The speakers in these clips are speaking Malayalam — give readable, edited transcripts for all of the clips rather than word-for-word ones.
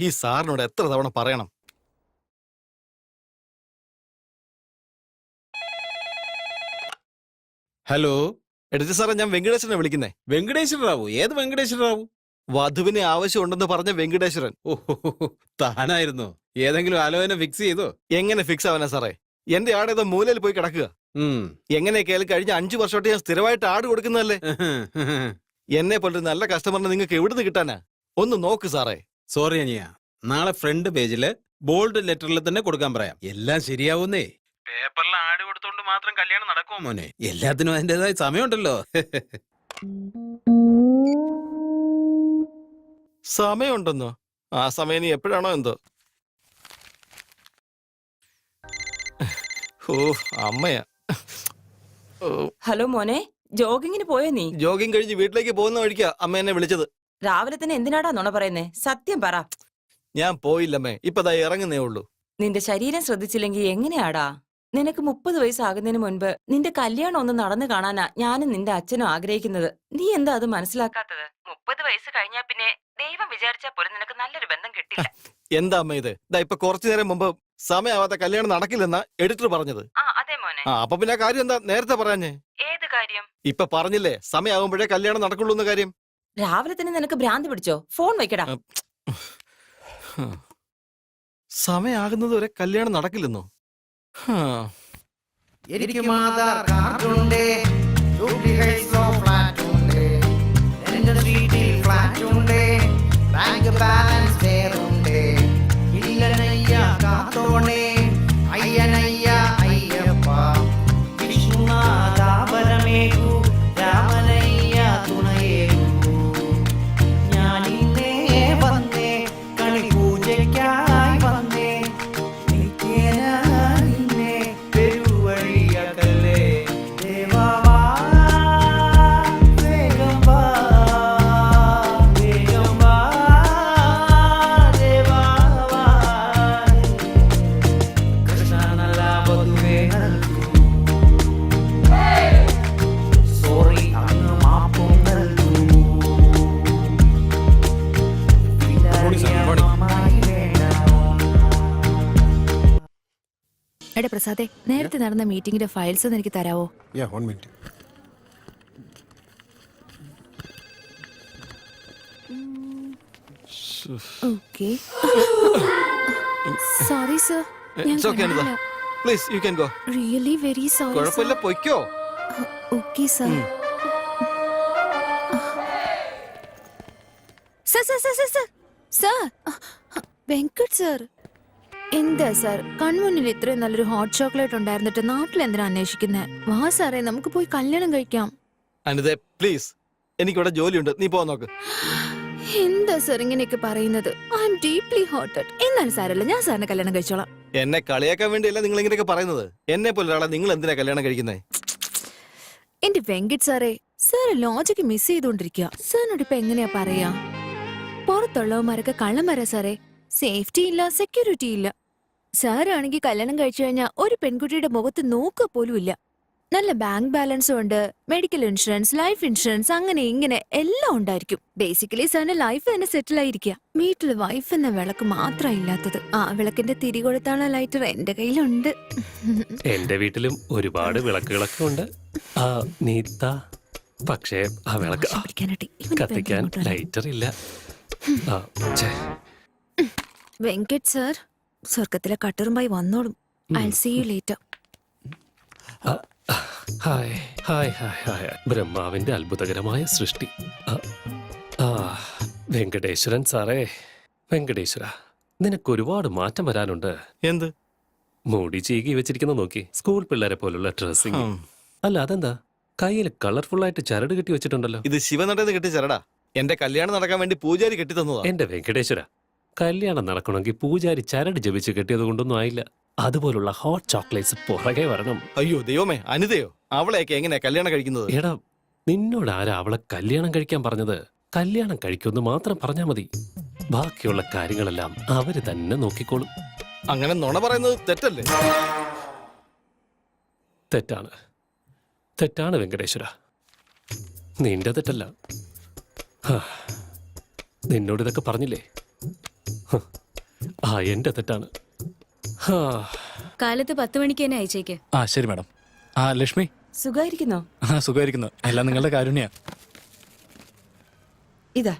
ഈ സാറിനോട് എത്ര തവണ പറയണം? ഹലോ എഡിറ്റർ സാറേ, ഞാൻ വെങ്കടേശ്വരനെ വിളിക്കുന്നേ. വെങ്കടേശ്വര റാവു? ഏത് വെങ്കടേശ്വര റാവു? വധുവിന് ആവശ്യമുണ്ടെന്ന് പറഞ്ഞ വെങ്കടേശ്വരൻ. ഓഹോ, താനായിരുന്നോ? ഏതെങ്കിലും ആലോചന ഫിക്സ് ചെയ്തോ? എങ്ങനെ ഫിക്സ് ആവാനാ സാറേ? എന്റെ ആട് ഏതോ മൂലയിൽ പോയി കിടക്കുക. എങ്ങനെയൊക്കെയാലും കഴിഞ്ഞ 5 വർഷമായിട്ട് ഞാൻ സ്ഥിരമായിട്ട് ആട് കൊടുക്കുന്നതല്ലേ. എന്നെ പോലെ നല്ല കസ്റ്റമറിനെ നിങ്ങൾക്ക് എവിടുന്ന് കിട്ടാനാ? ഒന്ന് നോക്ക് സാറേ. സോറി അനിയ, നാളെ ഫ്രണ്ട് പേജില് ബോൾഡ് ലെറ്ററിൽ തന്നെ കൊടുക്കാൻ പറയാം. എല്ലാം ശരിയാവുന്നേ. പേപ്പറിൽ ആഡ് കൊടുത്തോണ്ട് മാത്രം കല്യാണം നടക്കുമോ മോനെ? എല്ലാത്തിനും അതിന്റേതായ സമയമുണ്ടല്ലോ. സമയമുണ്ടെന്നോ? ആ സമയം നീ എപ്പോഴാണോ എന്തോ. ഓ അമ്മയാ. ഹലോ മോനെ, ജോഗിങ്ങിന് പോയോ നീ? ജോഗിങ് കഴിഞ്ഞ് വീട്ടിലേക്ക് പോകുന്ന വഴിക്കാ അമ്മ എന്നെ വിളിച്ചത്. രാവിലെ തന്നെ എന്തിനാടാ നുണ പറയുന്നേ? സത്യം പറ. ഞാൻ പോയില്ലമ്മേ, ഇപ്പതാ ഇറങ്ങുന്നേ ഉള്ളൂ. നിന്റെ ശരീരം ശ്രദ്ധിച്ചില്ലെങ്കിൽ എങ്ങനെയാടാ? നിനക്ക് 30 വയസ്സാകുന്നതിന് മുൻപ് നിന്റെ കല്യാണം ഒന്ന് നടന്നു കാണാനാ ഞാനും നിന്റെ അച്ഛനും ആഗ്രഹിക്കുന്നത്. നീ എന്താ അത് മനസ്സിലാക്കാത്തത്? 30 വയസ്സ് കഴിഞ്ഞാ പിന്നെ ദൈവം വിചാരിച്ചാ പോലും നിനക്ക് നല്ലൊരു ബന്ധം കിട്ടില്ല. എന്താ അമ്മ ഇത്? ഇപ്പൊ കുറച്ചു നേരം മുമ്പ് സമയമാവാത്ത കല്യാണം നടക്കില്ലെന്നാ എഡിറ്റർ പറഞ്ഞത്. അതെ മോനെ. അപ്പൊ പിന്നെ കാര്യം എന്താ നേരത്തെ പറയാഞ്ഞേ? ഏത് കാര്യം? ഇപ്പൊ പറഞ്ഞില്ലേ സമയമാകുമ്പോഴേ കല്യാണം നടക്കുള്ളൂ എന്ന കാര്യം. രാവിലെ തന്നെ നിനക്ക് ഭ്രാന്ത് പിടിച്ചോ? ഫോൺ വെക്കടാ. സമയാകുന്നത് വരെ കല്യാണം നടക്കില്ലെന്നോ? എനിക്കും ആധാർ കാർഡുണ്ട്, ഡ്യൂപ്ലിക്കേറ്റ്സോ ഫ്ലാറ്റുണ്ട്, എന്റെ സ്ട്രീറ്റിൽ ഫ്ലാറ്റുണ്ട്, ബാങ്ക് ബാലൻസ് വേറുണ്ട്. ഇല്ലനയ്യ കാത്തോണേ, അയ്യനയ്യ അയ്യപ്പ, വിഷ്ണുനാഥാപരമേകു, രാമനയ്യ തുണയേകു. ഞാനിന്നേ വന്നേ, കണിപൂജയ്ക്കായി വന്നേ, നിത്യനാനിന്നേ പെരുവഴിയകലേ. ദേവാ വേഗം വാ, വേഗം വാ, ദേവാ കൃഷ്ണ നല്ല വധുവേ നൽകൂ. സോറി അങ്ങ് മാപ്പും നൽകൂ. എടാ പ്രസാദേ, നേരത്തെ നടന്ന മീറ്റിംഗിന്റെ ഫയൽസ് ഒന്ന് എനിക്ക് തരാവോ? ഓക്കേ. സോറി സർ, ഞാൻ please you can go. Really very sorry. കുഴപ്പമില്ല, പൊയ്ക്കോ. Okay sir. Sir Venkat sir. എന്താ സാർ, കൺമുന്നിൽ ഇത്രയും നല്ലൊരു ഹോട്ട് ചോക്ലേറ്റ് ഉണ്ടായിരുന്നിട്ട് നാട്ടിൽ എന്തിനാ അന്വേഷിക്കുന്നേ? വാ സാറേ, നമുക്ക് പോയി കല്യാണം കഴിക്കാം. അനിതേ പ്ലീസ്, എനിക്കിവിടെ ജോലിയുണ്ട്, നീ പോ നോക്ക്. എന്താ സാർ ഇങ്ങനെയൊക്കെ പറയുന്നത്? I am deeply hurted. എന്നാലും സാരല്ല, ഞാൻ സാറിനെ കല്യാണം കഴിച്ചോളാം. എന്നെ കളിയാക്കാൻ വേണ്ടിയല്ല നിങ്ങൾ ഇങ്ങനെയൊക്കെ പറയുന്നത്. എന്നെ പോലെ ഒരാളെ നിങ്ങൾ എന്തിനാ കല്യാണം കഴിക്കുന്നേ? എന്റെ വെങ്കട് സാറേ, സാറ് ലോജിക്ക് മിസ് ചെയ്തോണ്ടിരിക്കുക. സാറിനോട് ഇപ്പൊ എങ്ങനെയാ പറയാ? പുറത്തുള്ളവന്മാരൊക്കെ കള്ളം വരാ സാറേ. സേഫ്റ്റി ഇല്ല, സെക്യൂരിറ്റി ഇല്ല. സാറാണെങ്കിൽ കല്യാണം കഴിച്ചു കഴിഞ്ഞാൽ ഒരു പെൺകുട്ടിയുടെ മുഖത്ത് നോക്കുക പോലും ഇല്ല. നല്ല ബാങ്ക് ബാലൻസും ഉണ്ട്, മെഡിക്കൽ ഇൻഷുറൻസ്, ലൈഫ് ഇൻഷുറൻസ്, അങ്ങനെ ഇങ്ങനെ എല്ലാം ഉണ്ടായിരിക്കും. ബേസിക്കലി സാറിന്റെ ലൈഫ് തന്നെ സെറ്റിൽ ആയിരിക്കുക. വീട്ടിൽ വൈഫ് എന്ന വിളക്ക് മാത്രം ഇല്ലാത്തത്. ആ വിളക്കിന്റെ തിരി കൊടുത്താനുള്ള ലൈറ്റർ എന്റെ കയ്യിലുണ്ട്. എന്റെ വീട്ടിലും ഒരുപാട് വിളക്കുകളൊക്കെ ഉണ്ട്. പക്ഷേ ആ വിളക്ക് കത്തിക്കാൻ ലൈറ്റർ ഇല്ല. വെങ്കറ്റ് സർ സ്വർഗത്തിലെ കട്ടറുമായി വന്നോളും. I see you later. Hi hi hi hi ബ്രഹ്മാവിന്റെ അത്ഭുതകരമായ സൃഷ്ടി. ആ, വെങ്കടേശ്വരൻ സാറേ, വെങ്കടേശ്വര, നിനക്ക് ഒരുപാട് മാറ്റം വരാനുണ്ട്. എന്ത്? മുടി ചീകി വെച്ചിരിക്കുന്ന നോക്കി, സ്കൂൾ പിള്ളേരെ പോലുള്ള ഡ്രസ്സിങ്. അല്ല അതെന്താ കയ്യിൽ കളർഫുൾ ആയിട്ട് ചരട് കെട്ടി വെച്ചിട്ടുണ്ടല്ലോ? ഇത് ശിവനടന്ന് കെട്ടി ചരടാ. എന്റെ കല്യാണം നടക്കാൻ വേണ്ടി പൂജാരി കെട്ടി തന്നതാ. എന്റെ വെങ്കടേശ്വര, കല്യാണം നടക്കണമെങ്കിൽ പൂജാരി ചരട് ജപിച്ച് കെട്ടിയത് കൊണ്ടൊന്നും ആയില്ല. അതുപോലുള്ള ഹോട്ട് ചോക്ലേറ്റ്സ് പുറകെ വരണം. അയ്യോ ദൈവമേ, അനിതയോ? അവളെയൊക്കെ എങ്ങനെയാ കല്യാണം കഴിക്കുന്നത്? എടാ, നിന്നോട് ആരാ അവളെ കല്യാണം കഴിക്കാൻ പറഞ്ഞത്? കല്യാണം കഴിക്കുമെന്ന് മാത്രം പറഞ്ഞാ മതി, ബാക്കിയുള്ള കാര്യങ്ങളെല്ലാം അവര് തന്നെ നോക്കിക്കോളും. അങ്ങനെ നുണ പറയുന്നത് തെറ്റല്ലേ? തെറ്റാണ്, തെറ്റാണ് വെങ്കടേശ്വര, നിന്റെ തെറ്റല്ല. ഹാ, നിന്നോട് ഇതൊക്കെ പറഞ്ഞില്ലേ? ഹ്, ആ എന്റെ തെറ്റാണ്. ഹാ, കാലത്ത് 10 മണിക്ക് തന്നെ അയച്ചേക്ക്. ആ ശരി മാഡം. ആ ലക്ഷ്മി. സുഖായിരിക്കുന്നോ? ആ സുഖമായിരിക്കുന്നു. എല്ലാം നിങ്ങളുടെ കാരുണ്യ. ഇതാ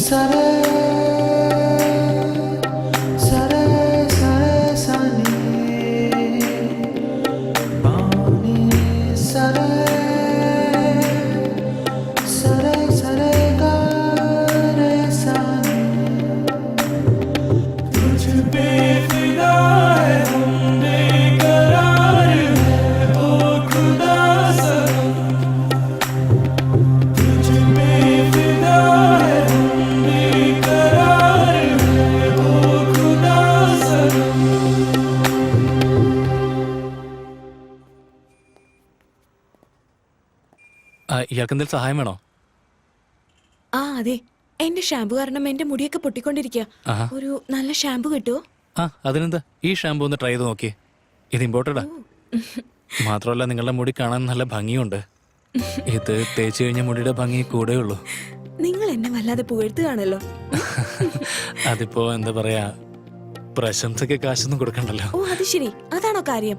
Sare, sare, sare, sani, bani, sare, sare, sare, ga, re, sani. तुझ पे फिदा है हम बेकरार है ओ खुदा सनम, तुझ पे फिदा है हम बेकरार है ओ खुदा सनम. ഇയാൾക്ക് എന്തെങ്കിലും സഹായം വേണോ? ആ അതെ, എന്റെ ഷാമ്പു കാരണം എന്റെ മുടിയൊക്കെ പൊട്ടിക്കൊണ്ടിരിക്കുക. ആഹാ. ഒരു നല്ല ഷാമ്പു കിട്ടുമോ? ആ അതിനെന്താ, ഈ ഷാമ്പു ഒന്ന് ട്രൈ ചെയ്ത് നോക്കിയേ. ഇത് ഇമ്പോർട്ടഡാ. മാത്രമല്ല നിങ്ങളുടെ മുടി കാണാൻ നല്ല ഭംഗിയുണ്ട്. ഇത് തേച്ച് കഴിഞ്ഞ മുടിയുടെ ഭംഗി കൂടെ ഉള്ളൂ. നിങ്ങൾ എന്നെ വല്ലാതെ പുകഴ്ത്തുകയാണല്ലോ. അതിപ്പോ എന്താ പറയാ, പ്രശംസക്ക് കാശൊന്നും കൊടുക്കണ്ടല്ലോ. ഓ അത് ശരി, അതാണോ കാര്യം?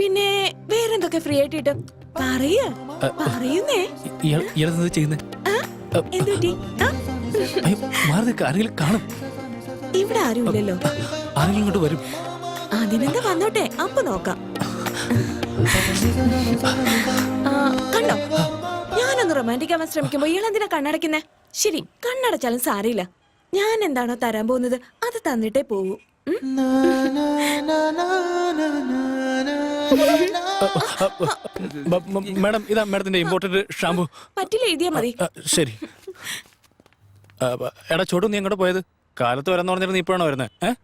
പിന്നെ വേറെന്തൊക്കെ ഫ്രീ ആയിട്ട് കിട്ടും? പറയുന്നേ. ഇയാളെന്താ ചെയ്യുന്നേ? എന്ത് പറ്റി? ആ? അയ്യോ മാറി നിൽക്ക്, ആരെങ്കിലും കാണും. ഇവിടെ ആരും ഇല്ലല്ലോ. ആരെങ്കിലും ഇങ്ങോട്ട് വരും. അതിനെന്താ വന്നോട്ടെ, അപ്പൊ നോക്കാം. ആ, കണ്ടോ, ഞാനൊന്ന് റൊമാൻറ്റിക് ആവാൻ ശ്രമിക്കുമ്പോ ഇയാളെന്തിനാ കണ്ണടയ്ക്കുന്നേ? ശരി, കണ്ണടച്ചാലും സാരയില്ല. ഞാൻ എന്താണോ തരാൻ പോകുന്നത് അത് തന്നിട്ടേ പോകൂ. മാഡം ഇതാ മാഡത്തിന്റെ ഇമ്പോർട്ടന്റ് ഷാമ്പു. പറ്റില്ല, എഴുതിയാ മതി. ശരി. എടാ ചോട്ടു, നീ എങ്ങോട്ട് പോയത്? കാലത്ത് വരാന്ന് പറഞ്ഞിട്ട് നീ ഇപ്പോഴാണോ വരുന്നത്?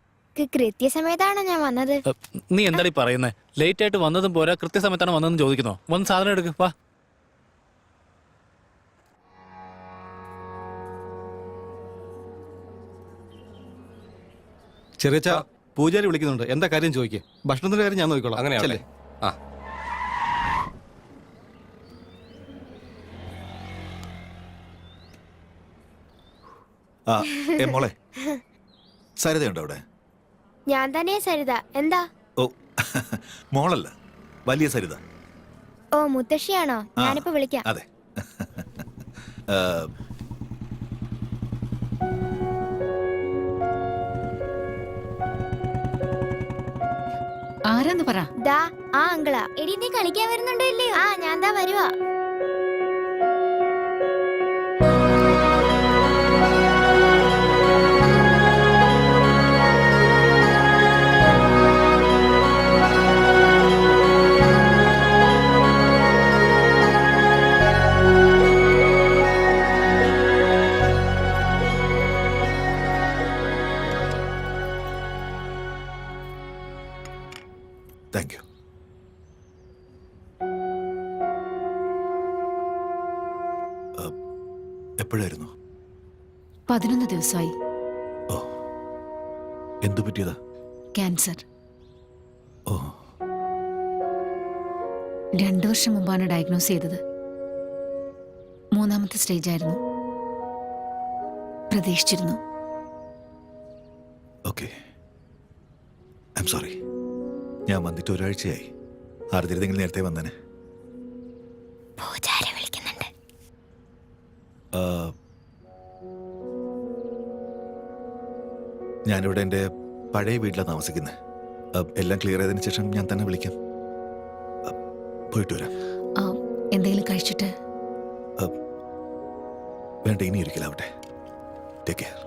കൃത്യസമയത്താണ് ഞാൻ വന്നത്. നീ എന്താണ് ഈ പറയുന്നത്? ലേറ്റ് ആയിട്ട് വന്നതും പോരാ, കൃത്യസമയത്താണ് വന്നതെന്ന് ചോദിക്കുന്നോ? വന്ന് സാധനം എടുക്ക്, വാ. ചെറിയച്ച, പൂജാരി വിളിക്കുന്നുണ്ട്. എന്താ കാര്യം ചോദിക്കേ? ഭക്ഷണത്തിന്റെ കാര്യം ഞാൻ നോക്കിക്കോളാം. അങ്ങനെയല്ലേ? ആ മോളെ, സരിതയുണ്ടോ അവിടെ? ഞാൻ തന്നെ സരിത. എന്താ? ഓ മോളല്ല, വലിയ സരിത. ഓ മുത്തശ്ശിയാണോ? ഞാനിപ്പോ വിളിക്കാം. അതെ. ആരാന്ന് പറ. ദാ ആ അങ്കിളാ. എടി നീ കളിക്കാൻ വരുന്നുണ്ടോ ഇല്ലയോ? ആ ഞാൻ ദാ വരുവാ. Thank you. എപ്പോഴായിരുന്നു? 11 ദിവസമായി. ഓ, എന്തു പറ്റിയതാ? ക്യാൻസർ. ഓ, 2 വർഷം മുമ്പാണ് ഡയഗ്നോസ് ചെയ്തത്. 3-ാമത്തെ സ്റ്റേജായിരുന്നു. പ്രതീക്ഷിച്ചിരുന്നു. Okay, I am sorry. ഞാൻ വന്നിട്ട് ഒരാഴ്ചയായി. ആർദ്രതെങ്കിലും നേരത്തെ വന്നേനെ. പൂജാര വിളിക്കുന്നുണ്ട്. ആ, ഞാനിവിടെ എൻ്റെ പഴയ വീട്ടിലാണ് താമസിക്കുന്നത്. എല്ലാം ക്ലിയർ ആയതിനു ശേഷം ഞാൻ തന്നെ വിളിക്കാം. പോയിട്ട് വരാം. ആ, എന്തെങ്കിലും കഴിച്ചിട്ട്? വേണ്ട, ഇനി ഒരിക്കലാവട്ടെ. Take care.